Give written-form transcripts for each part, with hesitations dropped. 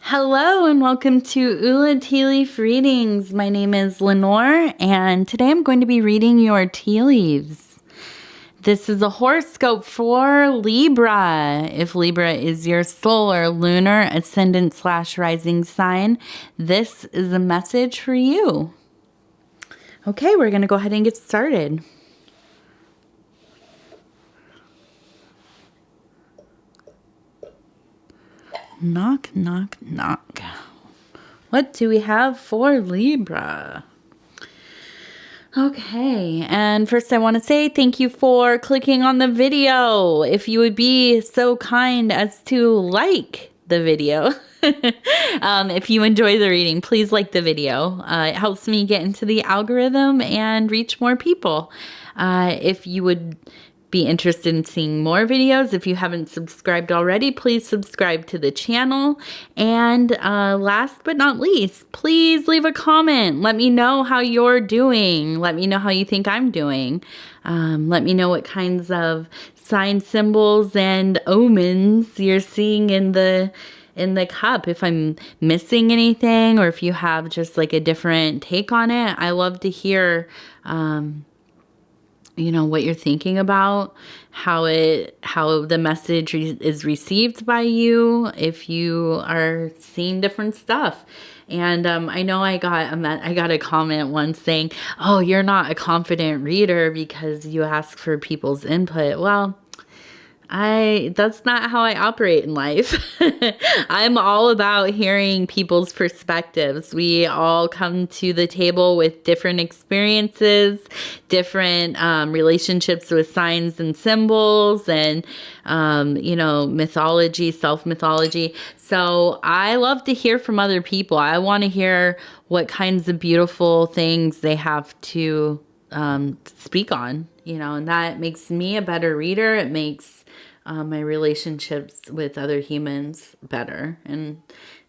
Hello and welcome to Ula Tea Leaf Readings. My name is Lenor and today I'm going to be reading your tea leaves. This is a horoscope for Libra. If Libra is your solar, lunar, ascendant / rising sign, this is a message for you. Okay, we're going to go ahead and get started. Knock, knock, knock. What do we have for Libra? Okay, and first I want to say thank you for clicking on the video. If you would be so kind as to like the video. If you enjoy the reading, please like the video. It helps me get into the algorithm and reach more people. If you would be interested in seeing more videos, if you haven't subscribed already, please subscribe to the channel. And last but not least, please leave a comment. Let me know how you're doing. Let me know how you think I'm doing. Let me know what kinds of sign symbols and omens you're seeing in the cup. If I'm missing anything or if you have just like a different take on it, I love to hear what you're thinking about, how the message is received by you, if you are seeing different stuff. And I know I got a comment once saying, "Oh, you're not a confident reader because you ask for people's input." Well, that's not how I operate in life. I'm all about hearing people's perspectives. We all come to the table with different experiences, different relationships with signs and symbols and, mythology, self-mythology. So I love to hear from other people. I want to hear what kinds of beautiful things they have to speak on, and that makes me a better reader. It makes my relationships with other humans better, and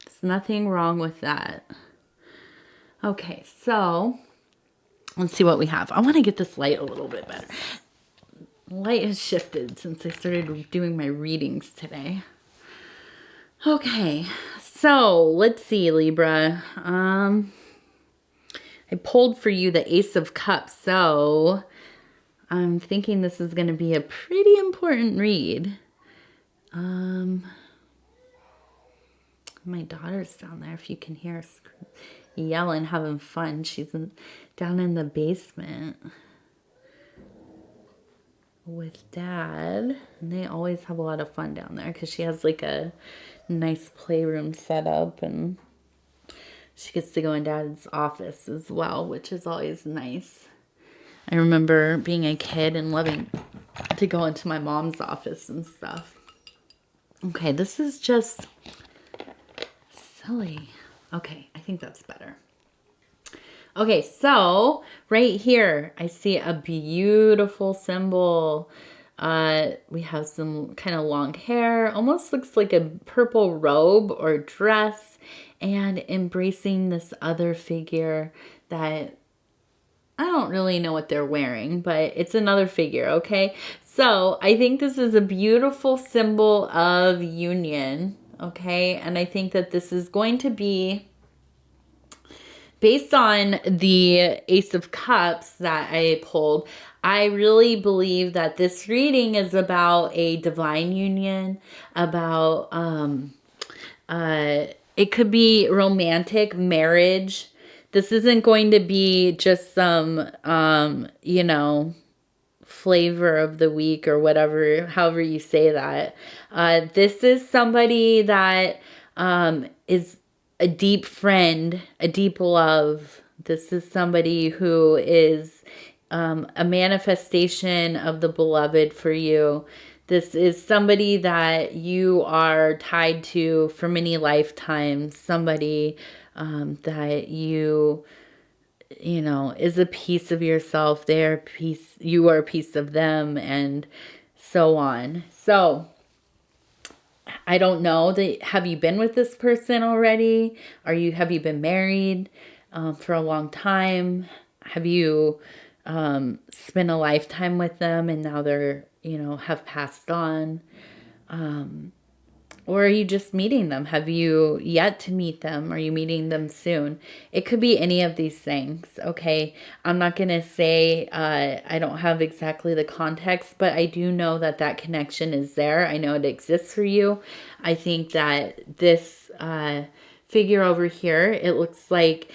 there's nothing wrong with that. Okay, so let's see what we have. I want to get this light a little bit better. Light has shifted since I started doing my readings today. Okay, so let's see, Libra. I pulled for you the Ace of Cups, so I'm thinking this is going to be a pretty important read. My daughter's down there, if you can hear her yelling, having fun. She's down in the basement with Dad, and they always have a lot of fun down there because she has like a nice playroom set up, and she gets to go in Dad's office as well, which is always nice. I remember being a kid and loving to go into my mom's office and stuff. Okay, this is just silly. Okay, I think that's better. Okay, so right here, I see a beautiful symbol. We have some kind of long hair, almost looks like a purple robe or dress, and embracing this other figure that I don't really know what they're wearing, but it's another figure, okay? So I think this is a beautiful symbol of union, okay? And I think that this is going to be, based on the Ace of Cups that I pulled, I really believe that this reading is about a divine union, about, it could be romantic marriage. This isn't going to be just some, flavor of the week or whatever, however you say that. This is somebody that is a deep friend, a deep love. This is somebody who is a manifestation of the beloved for you. This is somebody that you are tied to for many lifetimes, somebody that you is a piece of yourself. You are a piece of them, and so on. So I don't know, have you been with this person already? Have you been married for a long time? Have you spent a lifetime with them and now they're, have passed on? Or are you just meeting them? Have you yet to meet them? Are you meeting them soon? It could be any of these things, okay? I'm not going to say I don't have exactly the context, but I do know that that connection is there. I know it exists for you. I think that this figure over here, it looks like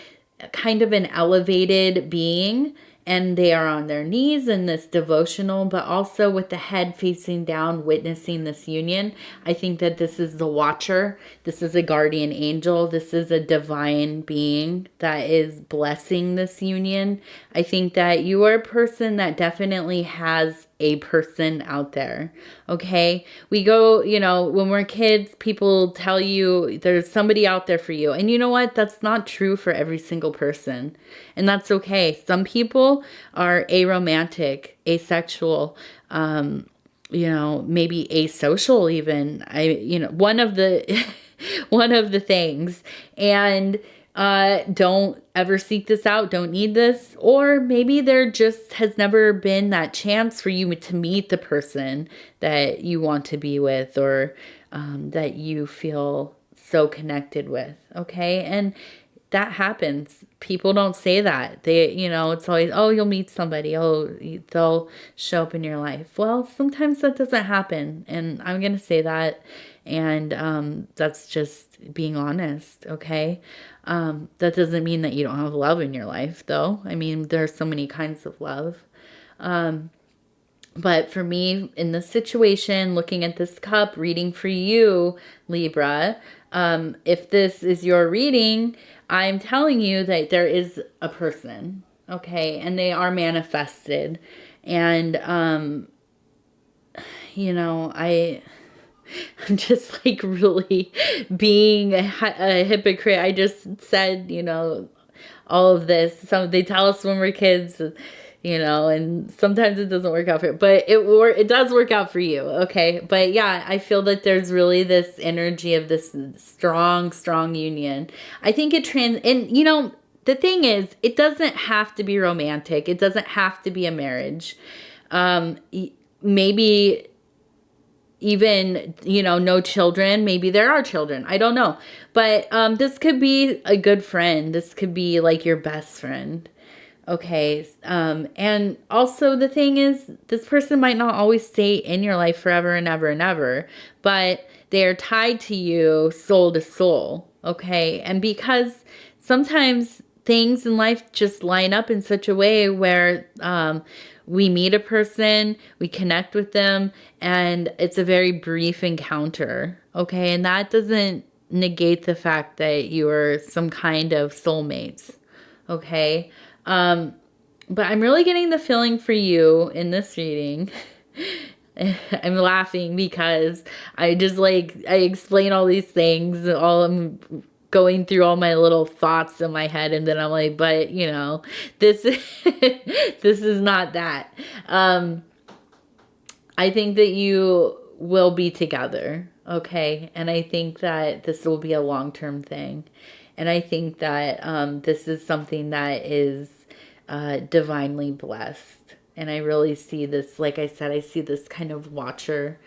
kind of an elevated being, and they are on their knees in this devotional, but also with the head facing down, witnessing this union. I think that this is the watcher. This is a guardian angel. This is a divine being that is blessing this union. I think that you are a person that definitely has a person out there. Okay. We go, you know, when we're kids, people tell you there's somebody out there for you. And you know what? That's not true for every single person. And that's okay. Some people are aromantic, asexual, you know, maybe asocial even. One of the one of the things. And don't ever seek this out, don't need this, or maybe there just has never been that chance for you to meet the person that you want to be with, or that you feel so connected with, okay? And that happens. People don't say that. They, you know, it's always, oh, you'll meet somebody, oh, they'll show up in your life. Well, sometimes that doesn't happen, and I'm going to say that, and that's just being honest, okay? That doesn't mean that you don't have love in your life, though. I mean, there's so many kinds of love. But for me, in this situation, looking at this cup, reading for you, Libra, if this is your reading, I'm telling you that there is a person, okay? And they are manifested. And, you know, I'm just like really being a hypocrite. I just said, you know, all of this. So they tell us when we're kids, you know, and sometimes it doesn't work out for you, but it does work out for you, okay? But yeah, I feel that there's really this energy of this strong, strong union. I think and you know, the thing is, it doesn't have to be romantic. It doesn't have to be a marriage. Maybe even, you know, no children. Maybe there are children. I don't know. But this could be a good friend. This could be like your best friend. Okay. And also the thing is, this person might not always stay in your life forever and ever and ever, but they are tied to you soul to soul. Okay. And because sometimes things in life just line up in such a way where, we meet a person, we connect with them, and it's a very brief encounter. Okay. And that doesn't negate the fact that you are some kind of soulmates. Okay. But I'm really getting the feeling for you in this reading. I'm laughing because I explain all these things, I'm going through all my little thoughts in my head, and then I'm like, but you know, this this is not that. I think that you will be together, okay? And I think that this will be a long-term thing. And I think that this is something that is divinely blessed. And I really see this, like I said, I see this kind of watcher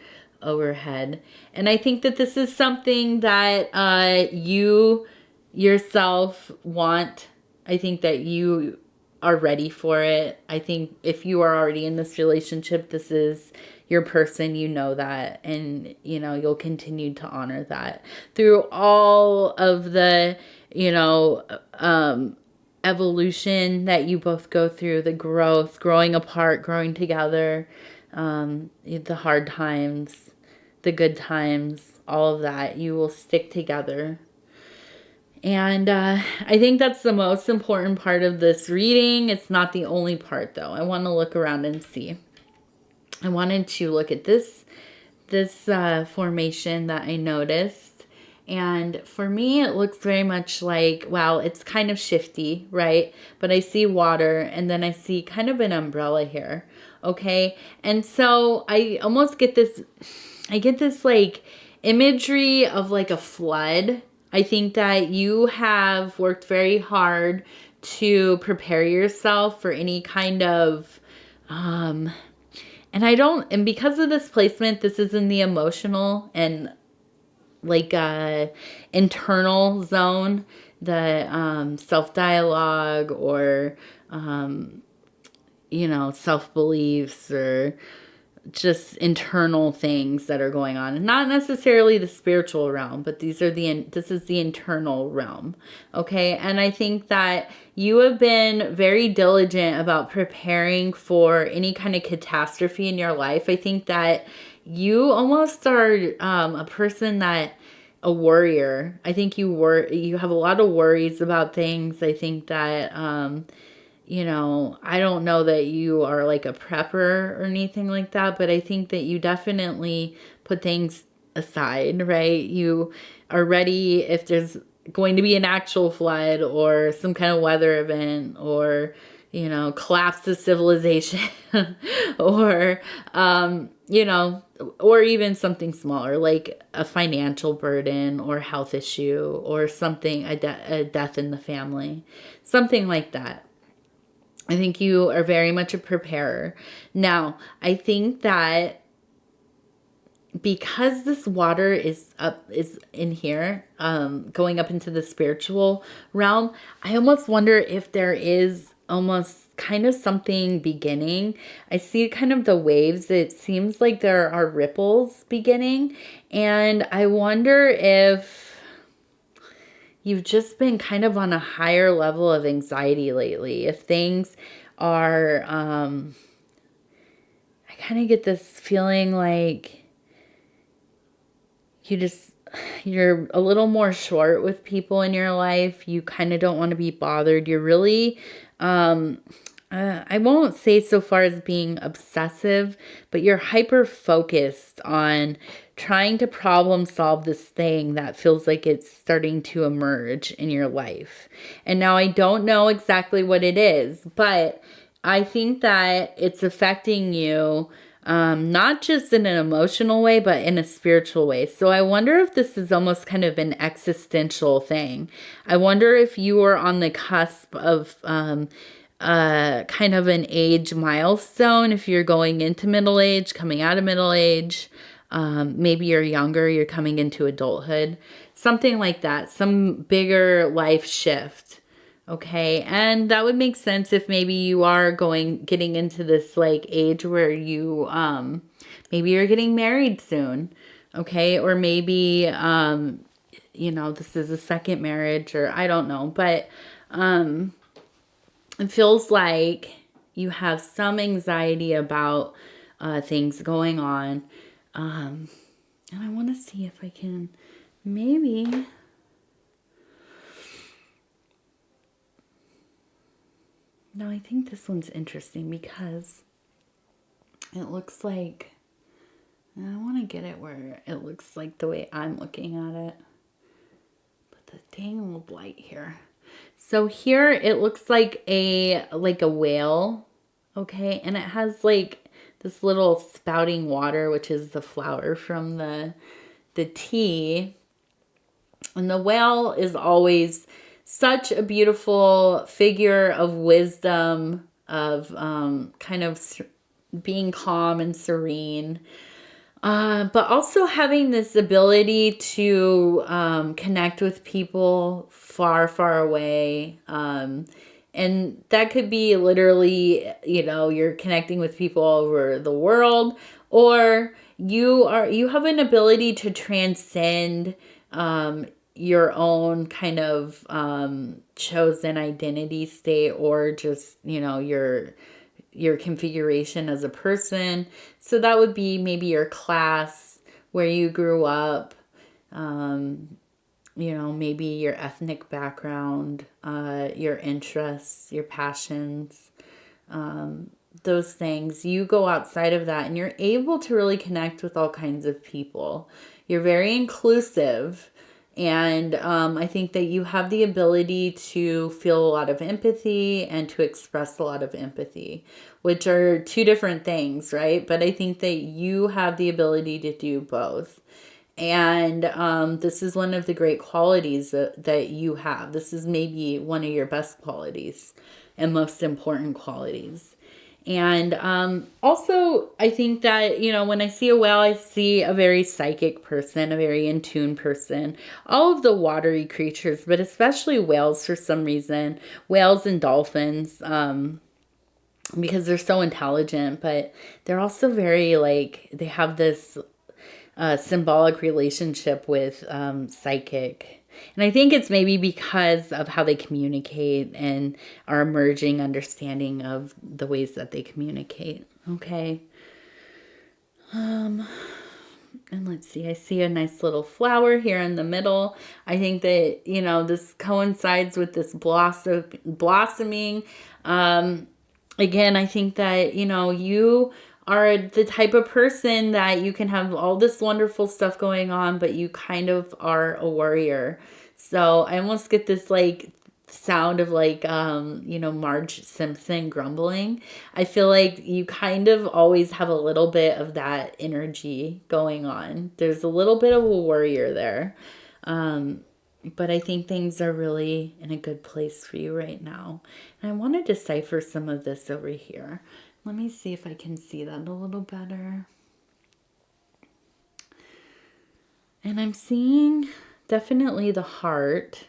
overhead. And I think that this is something that you yourself want. I think that you are ready for it. I think if you are already in this relationship, this is your person, you know that, and you know you'll continue to honor that through all of the, you know, evolution that you both go through, the growth, growing apart, growing together, the hard times, the good times, all of that. You will stick together. And I think that's the most important part of this reading. It's not the only part, though. I want to look around and see. I wanted to look at this formation that I noticed. And for me, it looks very much like, well, it's kind of shifty, right? But I see water, and then I see kind of an umbrella here, okay? And so I almost get this, like imagery of like a flood. I think that you have worked very hard to prepare yourself for any kind of, and because of this placement, this is in the emotional, and like a internal zone, the self-dialogue, or self-beliefs, or just internal things that are going on. Not necessarily the spiritual realm, but this is the internal realm. Okay? And I think that you have been very diligent about preparing for any kind of catastrophe in your life. I think that you almost are a person that a worrier. I think you have a lot of worries about things. I think that I don't know that you are like a prepper or anything like that, but I think that you definitely put things aside, right? You are ready if there's going to be an actual flood or some kind of weather event, or, collapse of civilization, or, or even something smaller like a financial burden or health issue or something, a death in the family, something like that. I think you are very much a preparer. Now, I think that because this water is in here, going up into the spiritual realm, I almost wonder if there is almost kind of something beginning. I see kind of the waves. It seems like there are ripples beginning. And I wonder if you've just been kind of on a higher level of anxiety lately. If things are, I kind of get this feeling like you're a little more short with people in your life. You kind of don't want to be bothered. You're really, I won't say so far as being obsessive, but you're hyper focused on trying to problem solve this thing that feels like it's starting to emerge in your life. And now I don't know exactly what it is, but I think that it's affecting you, not just in an emotional way, but in a spiritual way. So I wonder if this is almost kind of an existential thing. I wonder if you are on the cusp of kind of an age milestone, if you're going into middle age, coming out of middle age. Maybe you're younger, you're coming into adulthood, something like that, some bigger life shift. Okay. And that would make sense if maybe you are getting into this like age where you, maybe you're getting married soon. Okay. Or maybe, this is a second marriage, or I don't know, but, it feels like you have some anxiety about, things going on. And I want to see if I can maybe. No, I think this one's interesting because it looks like, I want to get it where it looks like the way I'm looking at it. But the dang old light here. So here it looks like a whale, okay? And it has like this little spouting water, which is the flower from the tea. And the whale is always such a beautiful figure of wisdom, of kind of being calm and serene, but also having this ability to connect with people far, far away. And that could be literally, you're connecting with people all over the world, or you have an ability to transcend your own kind of chosen identity state, or just, your configuration as a person. So that would be maybe your class, where you grew up, maybe your ethnic background, your interests, your passions, those things. You go outside of that and you're able to really connect with all kinds of people. You're very inclusive. And I think that you have the ability to feel a lot of empathy and to express a lot of empathy, which are two different things, right? But I think that you have the ability to do both. And this is one of the great qualities that you have. This is maybe one of your best qualities and most important qualities. And also, I think that, when I see a whale, I see a very psychic person, a very in tune person. All of the watery creatures, but especially whales for some reason. Whales and dolphins, because they're so intelligent, but they're also very, like, they have this symbolic relationship with psychic. And I think it's maybe because of how they communicate and our emerging understanding of the ways that they communicate. Okay. And let's see, I see a nice little flower here in the middle. I think that, this coincides with this blossoming. Again, I think that, you are the type of person that you can have all this wonderful stuff going on, but you kind of are a warrior. So I almost get this like sound of like Marge Simpson grumbling. I feel like you kind of always have a little bit of that energy going on. There's a little bit of a warrior there. But I think things are really in a good place for you right now. And I want to decipher some of this over here. Let me see if I can see that a little better. And I'm seeing definitely the heart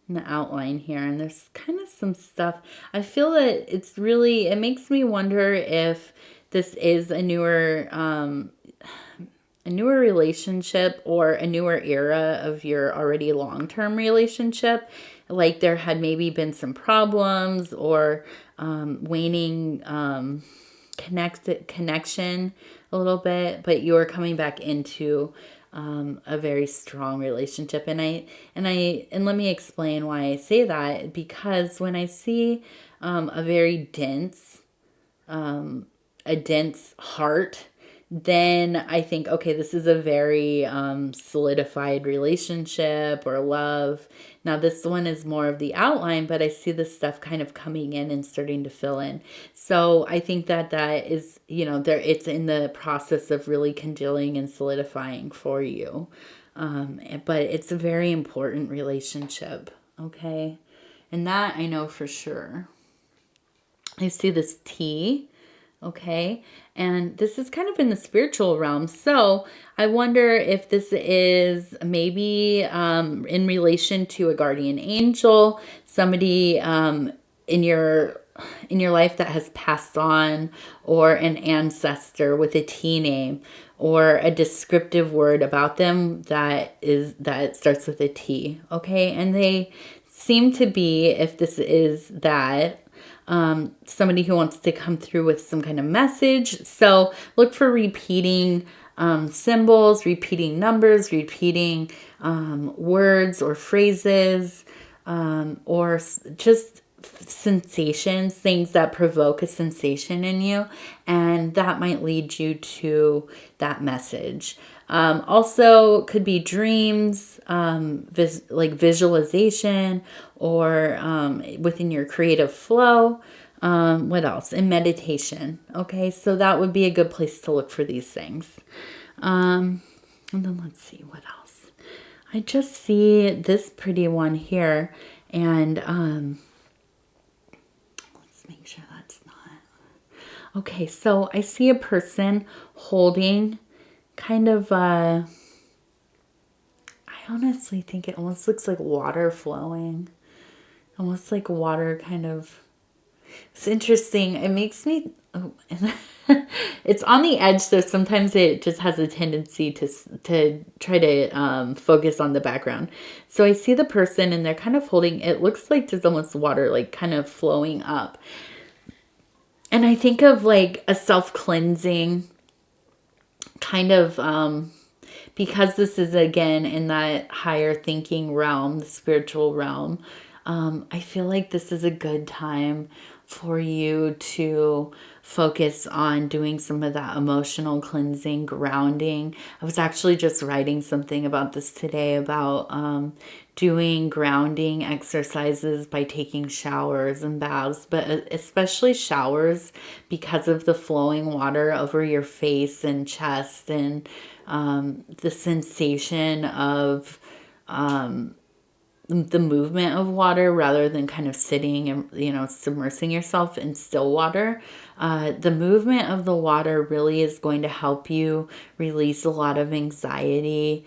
in the outline here. And there's kind of some stuff. I feel that it makes me wonder if this is a newer relationship or a newer era of your already long-term relationship. Like there had maybe been some problems or waning connection a little bit, but you're coming back into a very strong relationship. And let me explain why I say that, because when I see a very dense heart, then I think, okay, this is a very solidified relationship or love. Now, this one is more of the outline, but I see this stuff kind of coming in and starting to fill in. So I think that is, it's in the process of really congealing and solidifying for you. But it's a very important relationship, okay? And that I know for sure. I see this T. Okay. And this is kind of in the spiritual realm. So I wonder if this is maybe in relation to a guardian angel, somebody in your life that has passed on, or an ancestor with a T name, or a descriptive word about them that starts with a T. Okay. And they seem to be, if this is that, somebody who wants to come through with some kind of message. So look for repeating symbols, repeating numbers, repeating words or phrases, or just sensations, things that provoke a sensation in you. And that might lead you to that message. Also could be dreams, like visualization, or within your creative flow. What else? And meditation. Okay, so that would be a good place to look for these things. And then let's see what else. I just see this pretty one here, and let's make sure that's not. Okay, so I see a person holding kind of I honestly think it almost looks like water flowing. Almost like water kind of. It's interesting. It makes me it's on the edge, so sometimes it just has a tendency to try to focus on the background. So I see the person and they're kind of holding, it looks like there's almost water like kind of flowing up. And I think of like a self-cleansing kind of because this is again in that higher thinking realm, the spiritual realm. I feel like this is a good time for you to focus on doing some of that emotional cleansing, grounding. I was actually just writing something about this today, about doing grounding exercises by taking showers and baths, but especially showers, because of the flowing water over your face and chest, and the sensation of the movement of water rather than kind of sitting and, submersing yourself in still water. The movement of the water really is going to help you release a lot of anxiety,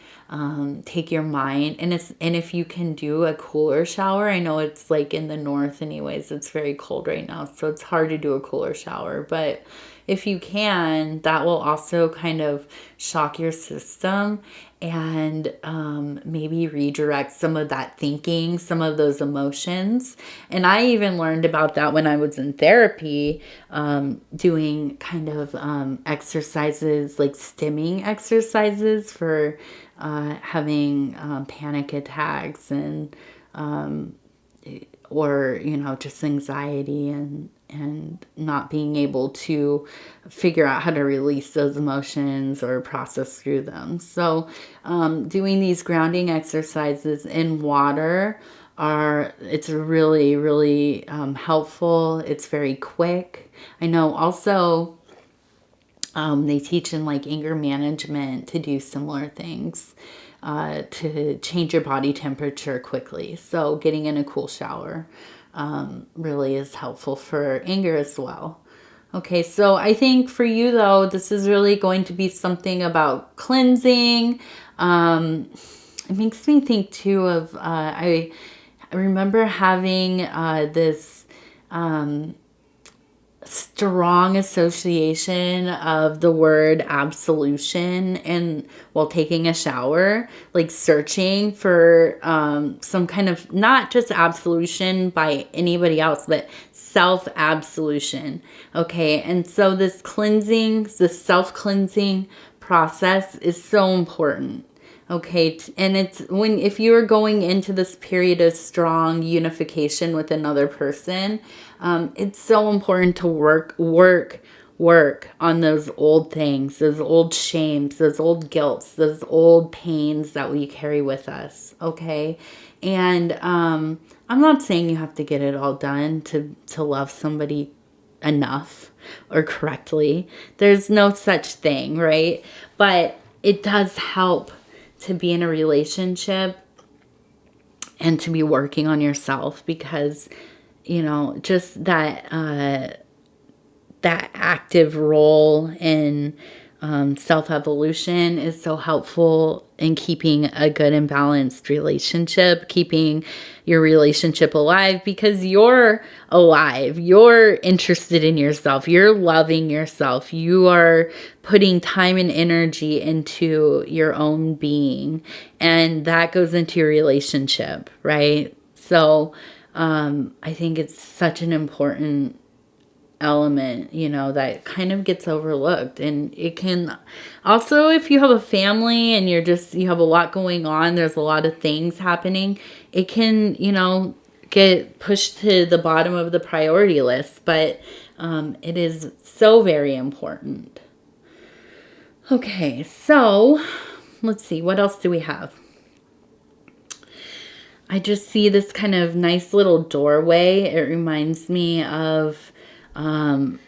take your mind, and if you can do a cooler shower. I know it's like in the north anyways, it's very cold right now, so it's hard to do a cooler shower, but if you can, that will also kind of shock your system and maybe redirect some of that thinking, some of those emotions. And I even learned about that when I was in therapy, doing kind of exercises, like stimming exercises for having panic attacks and or just anxiety and not being able to figure out how to release those emotions or process through them. So doing these grounding exercises in water it's really, really helpful. It's very quick. I know also they teach in like anger management to do similar things, to change your body temperature quickly. So getting in a cool shower really is helpful for anger as well. Okay, so I think for you though, this is really going to be something about cleansing. It makes me think too of, I remember having this strong association of the word absolution and while taking a shower, like searching for some kind of, not just absolution by anybody else, but self-absolution. Okay, and so this cleansing, this self-cleansing process is so important. Okay, and it's if you are going into this period of strong unification with another person, it's so important to work on those old things, those old shames, those old guilts, those old pains that we carry with us. Okay, and I'm not saying you have to get it all done to love somebody enough or correctly. There's no such thing, right? But it does help to be in a relationship and to be working on yourself, because just that active role in self-evolution is so helpful in keeping a good and balanced relationship, keeping your relationship alive, because you're alive, you're interested in yourself, you're loving yourself, you are putting time and energy into your own being, and that goes into your relationship, right? So I think it's such an important element, that kind of gets overlooked. And it can also, if you have a family and you have a lot going on, there's a lot of things happening, it can, get pushed to the bottom of the priority list, but it is so very important. Okay, so let's see, what else do we have? I just see this kind of nice little doorway. It reminds me of it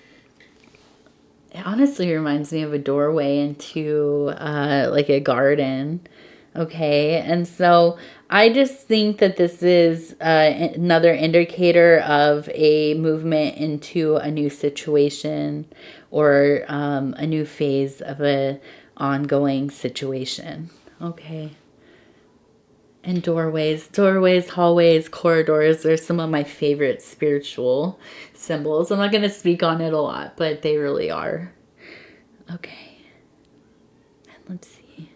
honestly reminds me of a doorway into like a garden. Okay, and so I just think that this is another indicator of a movement into a new situation or a new phase of a ongoing situation. Okay. And doorways, hallways, corridors are some of my favorite spiritual symbols. I'm not going to speak on it a lot, but they really are. Okay. And let's see.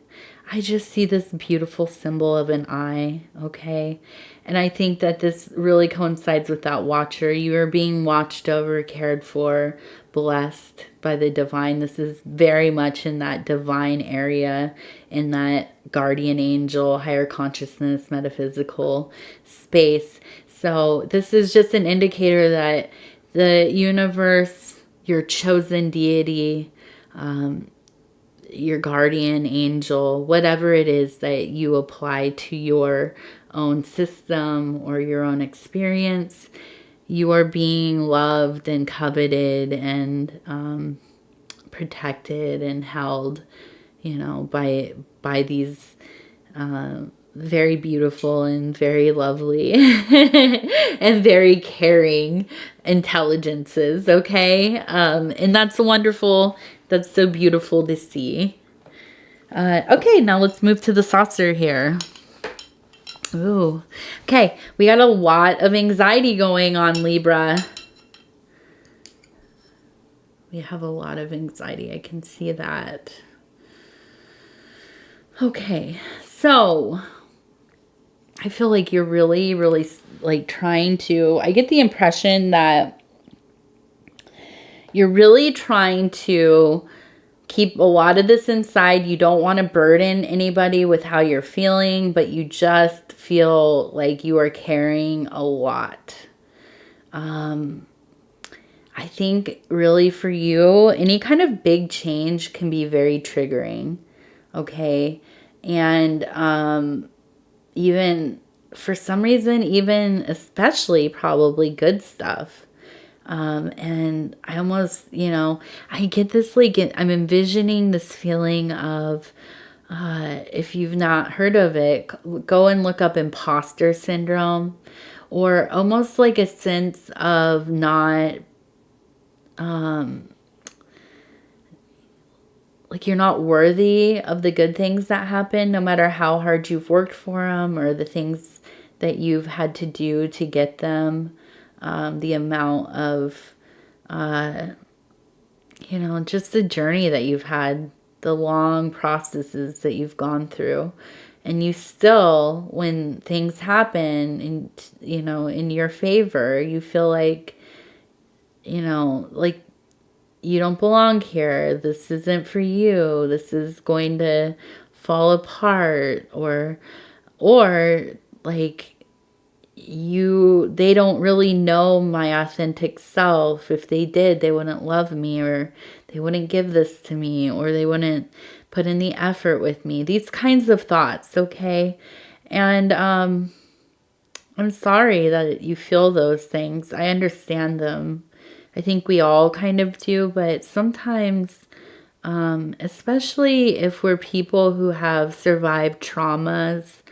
I just see this beautiful symbol of an eye, okay? And I think that this really coincides with that watcher. You are being watched over, cared for, blessed by the divine. This is very much in that divine area, in that guardian angel, higher consciousness, metaphysical space. So this is just an indicator that the universe, your chosen deity, your guardian angel, whatever it is that you apply to your own system or your own experience, you are being loved and coveted and protected and held, by these very beautiful and very lovely and very caring intelligences, okay? And that's wonderful. That's so beautiful to see. Okay, now let's move to the saucer here. Ooh. Okay, we got a lot of anxiety going on, Libra. We have a lot of anxiety. I can see that. Okay, so I feel like you're really, really like trying to, I get the impression that you're really trying to keep a lot of this inside. You don't want to burden anybody with how you're feeling, but you just feel like you are carrying a lot. I think really for you, any kind of big change can be very triggering. Okay. And even for some reason, even especially probably good stuff. And I almost, I get this, like, I'm envisioning this feeling of, if you've not heard of it, go and look up imposter syndrome, or almost like a sense of not, like you're not worthy of the good things that happen, no matter how hard you've worked for them or the things that you've had to do to get them. The amount of, just the journey that you've had, the long processes that you've gone through. And you still, when things happen in your favor, you feel like, like you don't belong here. This isn't for you. This is going to fall apart, or like they don't really know my authentic self. If they did, they wouldn't love me, or they wouldn't give this to me, or they wouldn't put in the effort with me. These kinds of thoughts, okay? And I'm sorry that you feel those things. I understand them. I think we all kind of do, but sometimes, especially if we're people who have survived traumas,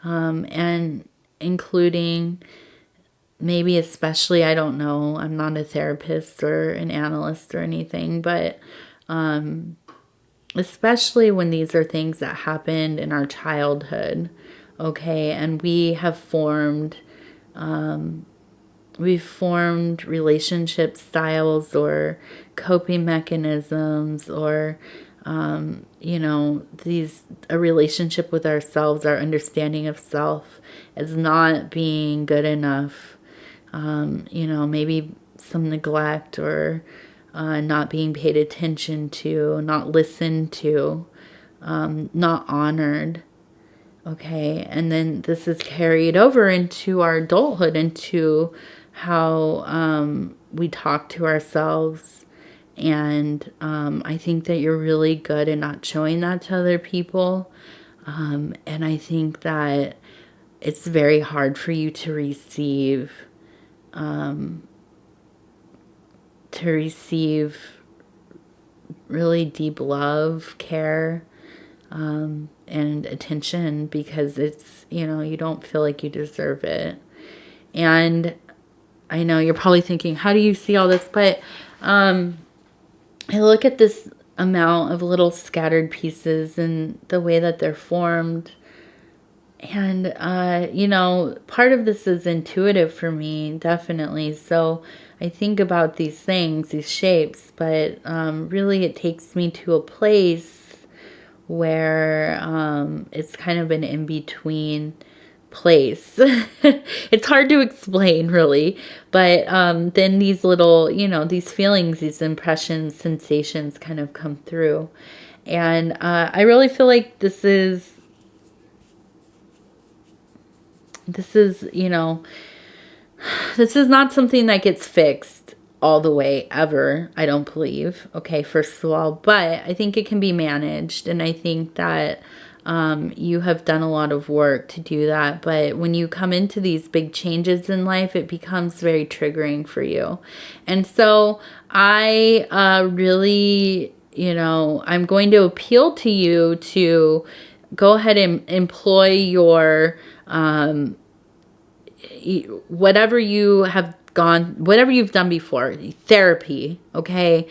and including maybe especially, I don't know, I'm not a therapist or an analyst or anything, but especially when these are things that happened in our childhood, okay, and we've formed relationship styles or coping mechanisms, or a relationship with ourselves, our understanding of self as not being good enough. Maybe some neglect, or not being paid attention to, not listened to, not honored. Okay, and then this is carried over into our adulthood, into how we talk to ourselves. And I think that you're really good at not showing that to other people. And I think that it's very hard for you to receive really deep love, care, and attention, because it's, you don't feel like you deserve it. And I know you're probably thinking, how do you see all this? But I look at this amount of little scattered pieces and the way that they're formed. And, part of this is intuitive for me, definitely. So I think about these things, these shapes, but really it takes me to a place where it's kind of an in-between place. It's hard to explain, really. But then these little, these feelings, these impressions, sensations kind of come through. And I really feel like this is, this is not something that gets fixed all the way ever, I don't believe. Okay, first of all, but I think it can be managed, and I think that you have done a lot of work to do that. But when you come into these big changes in life, it becomes very triggering for you. And so I really, I'm going to appeal to you to go ahead and employ your, whatever you have gone, whatever you've done before, therapy, okay?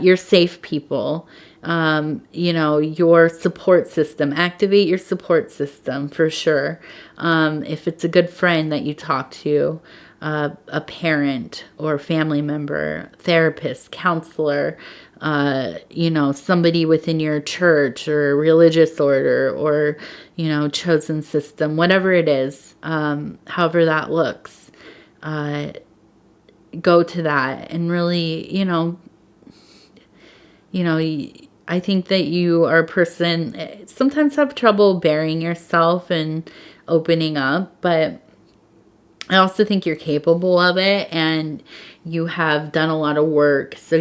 Your safe people, you know, your support system, activate your support system for sure. If it's a good friend that you talk to, a parent or family member, therapist, counselor, you know, somebody within your church or religious order or, you know, chosen system, whatever it is, however that looks, go to that and really, I think that you are a person, sometimes have trouble bearing yourself and opening up, but I also think you're capable of it and you have done a lot of work. So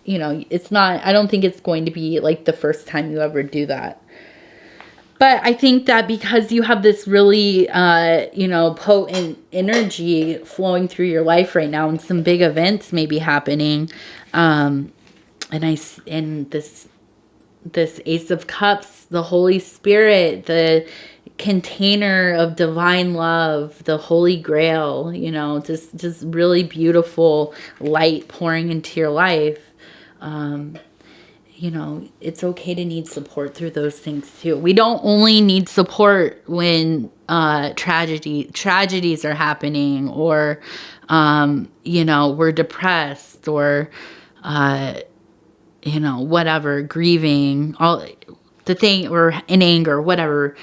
it's not, I don't think it's going to be like the first time you ever do that. But I think that because you have this really, potent energy flowing through your life right now and some big events may be happening. And this Ace of Cups, the Holy Spirit, the container of divine love, the Holy Grail, just really beautiful light pouring into your life. It's okay to need support through those things too. We don't only need support when tragedies are happening or, we're depressed or, whatever, grieving, all the thing, or in anger, whatever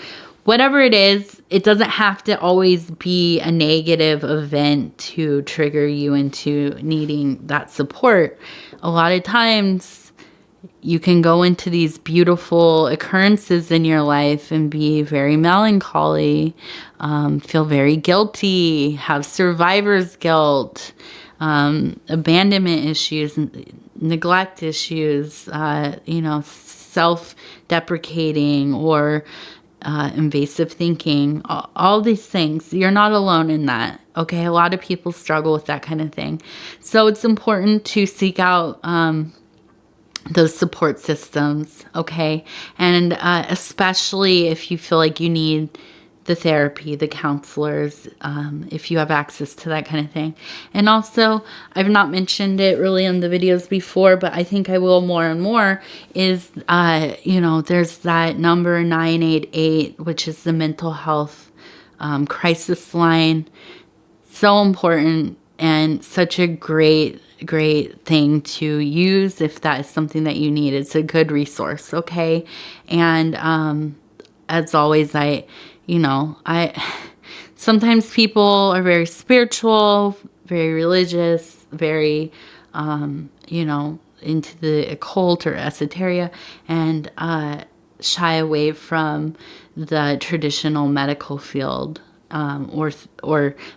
it is. It doesn't have to always be a negative event to trigger you into needing that support. A lot of times you can go into these beautiful occurrences in your life and be very melancholy, feel very guilty, have survivor's guilt, abandonment issues, neglect issues, self-deprecating or invasive thinking, all these things. You're not alone in that. Okay, a lot of people struggle with that kind of thing. So it's important to seek out those support systems, okay? And especially if you feel like you need the therapy, the counselors, if you have access to that kind of thing. And also, I've not mentioned it really in the videos before, but I think I will more and more, is, there's that number 988, which is the mental health crisis line. So important and such a great thing to use if that is something that you need. It's a good resource, okay? And as always, I sometimes people are very spiritual, very religious, very into the occult or esoteria, and shy away from the traditional medical field. Or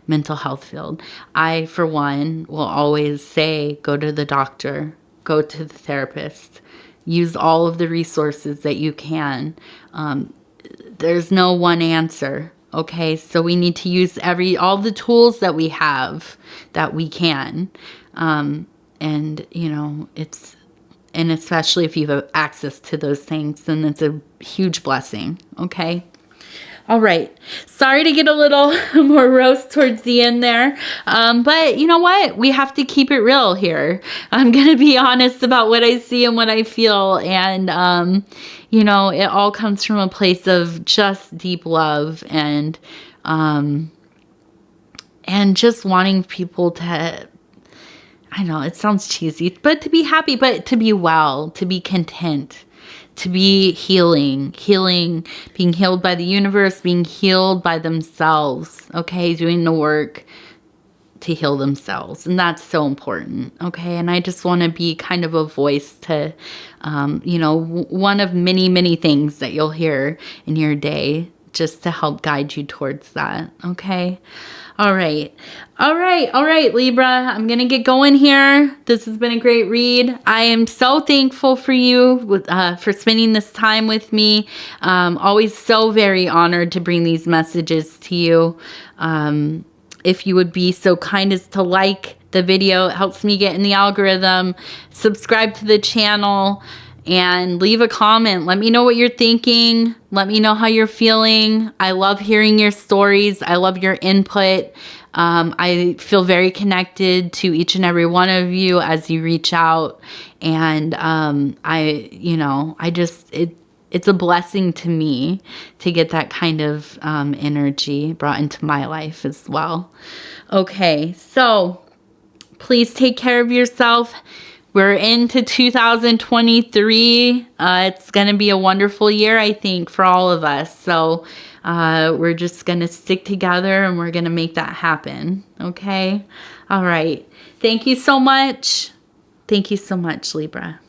mental health field. I, for one, will always say, go to the doctor, go to the therapist, use all of the resources that you can. There's no one answer, okay? So we need to use all the tools that we have that we can. And especially if you have access to those things, then it's a huge blessing, okay? All right. Sorry to get a little more roast towards the end there. But you know what? We have to keep it real here. I'm going to be honest about what I see and what I feel. And, it all comes from a place of just deep love and just wanting people to, I know it sounds cheesy, but to be happy, but to be well, to be content, to be healing, being healed by the universe, being healed by themselves, okay? Doing the work to heal themselves. And that's so important, okay? And I just want to be kind of a voice to, one of many, many things that you'll hear in your day just to help guide you towards that, okay? All right, Libra, I'm going to get going here. This has been a great read. I am so thankful for you for spending this time with me. Always so very honored to bring these messages to you. If you would be so kind as to like the video, it helps me get in the algorithm. Subscribe to the channel. and leave a comment. Let me know what you're thinking. Let me know how you're feeling. I love hearing your stories. I love your input. I feel very connected to each and every one of you as you reach out. And it's a blessing to me to get that kind of energy brought into my life as well. Okay, so please take care of yourself. We're into 2023. It's going to be a wonderful year, I think, for all of us. So we're just going to stick together and we're going to make that happen. Okay? All right. Thank you so much. Thank you so much, Libra.